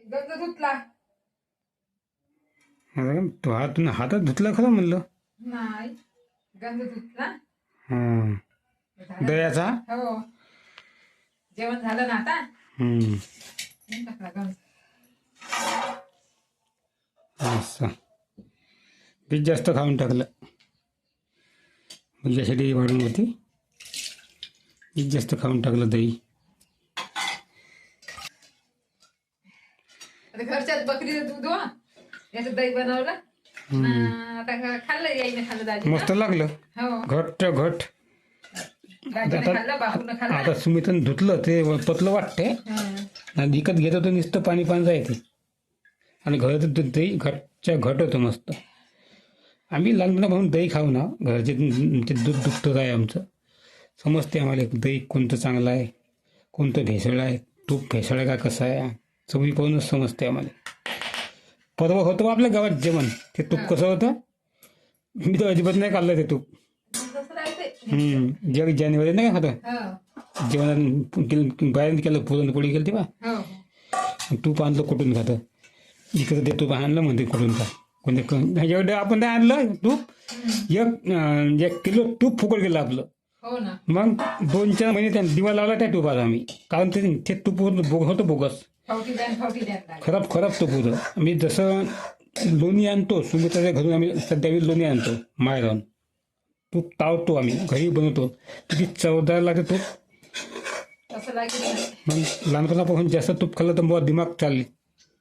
गंध धुतला तो हातात धुतला खरं म्हणलं. नाही, गंध धुतला. हां, झालं. दह्याचा. हो, जेवण झालं ना आता. टाकला गंध. असं पीठ जास्त खाऊन टाकलं म्हणजे ॲसिडिटी वाढून होती. पीठ जास्त खाऊन टाकलं दही. आता घरच्याच बकरीचं दूध हो, याचं दही बनवलं. आता खाल्लं, याईने खाल्लं, दाजी मस्त लागलं. हो, घट घट. दाजीने खाल्लं, बापूनं खाल्लं. आता सुमितन धुतलं ते पतलं वाटते. आणि विकत घेत होतं नुसतं पाणी पाणी येते. आणि घराचं दूध दही घटच्या घट होतं मस्त. आम्ही लहानपणापासून दही खाऊ ना, घरचे ते दूध दुभतं आहे आमचं. समजते आम्हाला दही कोणतं चांगलं आहे, कोणतं भेसळ आहे, तूप भेसळ आहे का कसं आहे, चवी पाहूनच समजते आम्हाला. परवा होतं आपल्या गावात जेवण, ते तूप कसं होतं मी तर अजिबात नाही खाल्लं ते तूप. तसं राहते. जेव्हा जानेवारी नाही का होतं हो, जेवणात बाहेर केलं, पुरणपोळी केली तेव्हा हो, तूप आणलं कुठून खातं. इकडं ते तूप आणलं म्हणते कुठून का कोणी एवढं आपण नाही आणलं तूप. 1 किलो तूप फुकट गेलं आपलं. हो ना. मग 2-4 महिने त्या दिवा लावला त्या तुपाला आम्ही, कारण ते तूप होतं बोगस. फावटी द्या. खराब तूप होतं. आम्ही जसं लोणी आणतो सुमित्राच्या घरून, आम्ही सध्या लोणी आणतो माहेरून. तूप तावतो आम्ही, घरी बनवतो. किती चवदार लागते तूप. तसं लागेल. मग लहानपणापासून जास्त तूप खाल्लं तर मग दिमाग चालली.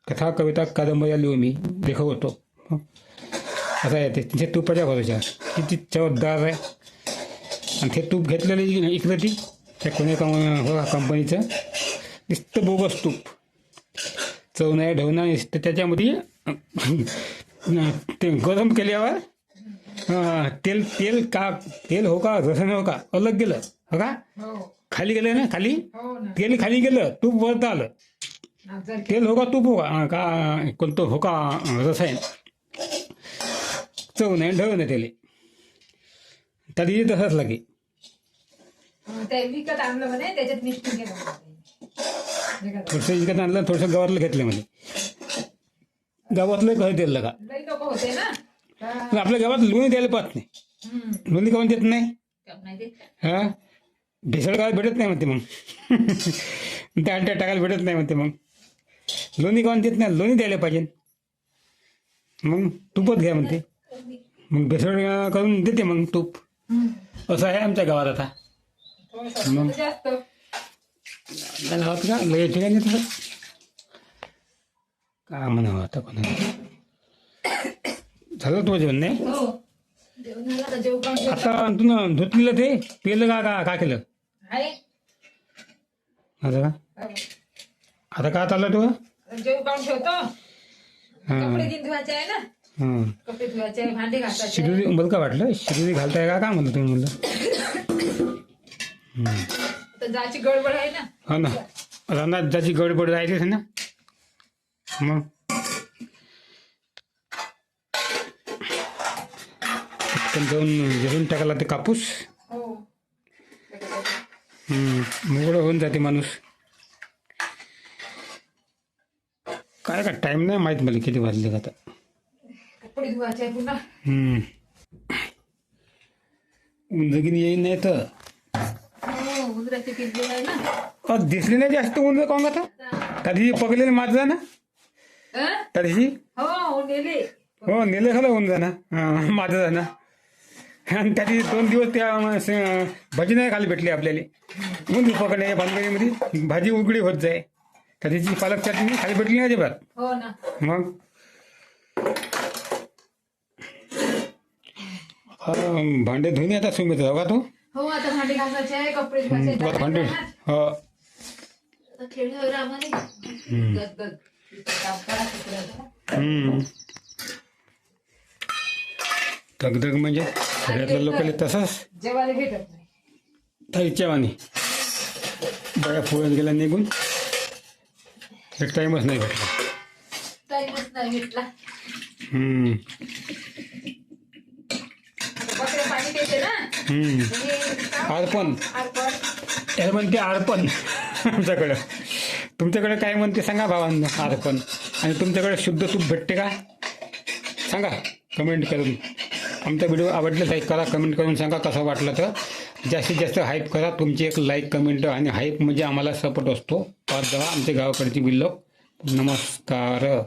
कथा कविता कादंबऱ्या लिहू मी देखवतो. असं आहे ते तिथे तुपाच्या भरोशा. किती चवदार आहे. आणि ते तूप घेतलेलं इकडं ती त्या कोणी कंपनीचं नुसतं बोगस तूप. चव नाही ढवणार नुसतं. त्याच्यामध्ये ते गरम केल्यावर तेल हो का रसायन हो का अलग गेलं हो का, खाली गेलं ना, खाली तेल खाली गेलं, तूप वरतं आलं. तेल हो का तूप हो का कोणतं हो का रसायन, चव नाही ढव नाही त्याला. तरी तसंच लागे. ते विकत आणलं म्हणे, त्याच्यात मिक्स केलं. थोडंसं विकत आणलं, थोडंसं गावातलं घेतलं म्हणे. गावातलं घर दिलं का लई लोक होते ना. आपल्या गावात लोणी द्यायला पाहत नाही. लोणी काऊन देत नाही. हा, भेसळ गावात भेटत नाही म्हणते. मग त्या अंड्या टाकायला भेटत नाही म्हणते. मग लोणी काऊन देत नाही. लोणी द्यायला पाहिजे. मग तूपच घ्या म्हणते. मग भेसळ करून देते मग तूप. असं आहे आमच्या गावात आता. मग जास्त गावात का लय ठिकाणी तसं का म्हणावं आता कोणा. झालं तुझं जेवण नाही आता. तू धुतलेलं ते पेलं का केलं आता का. आता का चाललं तू जेव काढून ठेवतो. कपडे धुवायचे आहे ना. कपडे धुवायचे, भांडे घासायचे. शिरुरी मला का वाटलं शिरुरी घालताय का म्हणलं तुम्ही म्हणलं. जायची गडबड आहे ना. हो ना, रानात जायची गडबड जायचीच ना. मग जाऊन घेऊन टाकायला ते कापूस. मोकळं होऊन जाते माणूस. काय का टाइम नाही माहीत मला किती वाजले का आता. कपडे धुवायचे पुन्हा. उंदगीन येईन नाही तर उंदराची पिल्ली आहे ना. दिसली नाही जास्त उंदर काऊन आता. त्या दिवशी पकडलेलं माझं ना, त्या दिवशी हो नेले. हो नेले खरं होऊन जाणं माझं जाणं. आणि त्या दिवशी 2 दिवस त्या भाजी नाही खाली भेटली आपल्याला. उंदीर पकडणे भानगडीमध्ये भाजी उघडी होत जाय. त्या दिवशी पालक चटणी खाली भेटली नाही अजिबात. हो ना. मग भांडे धुणे आता सुमित का तू. हो आता भांडे घासायचे आहे, कपडे धुवायचे. भांडे हो खेळण्यावर आम्हाला दगदग म्हणजे सगळ्यातल्या लोकांना तसंच जेवायला भेटत नाही. ताईच्या वाणी बऱ्या पोळ्यात गेला निघून. एक टाईमच नाही भेटला. टाईमच नाही भेटला. पाणी देते ना. अर्पण याला म्हणते अर्पण आमच्याकडं. तुमच्याकडे काय म्हणते सांगा भावांनो आज पण. आणि तुमच्याकडे शुद्ध तूप भेटते का सांगा कमेंट करून. आमचा व्हिडिओ आवडला लाईक करा, कमेंट करून सांगा कसं वाटलं. तर जास्तीत जास्त हाईप करा. तुमची एक लाईक कमेंट आणि हाईप म्हणजे आम्हाला सपोर्ट असतो. पाच जरा आमच्या गावाकडची बिल्लो. नमस्कार.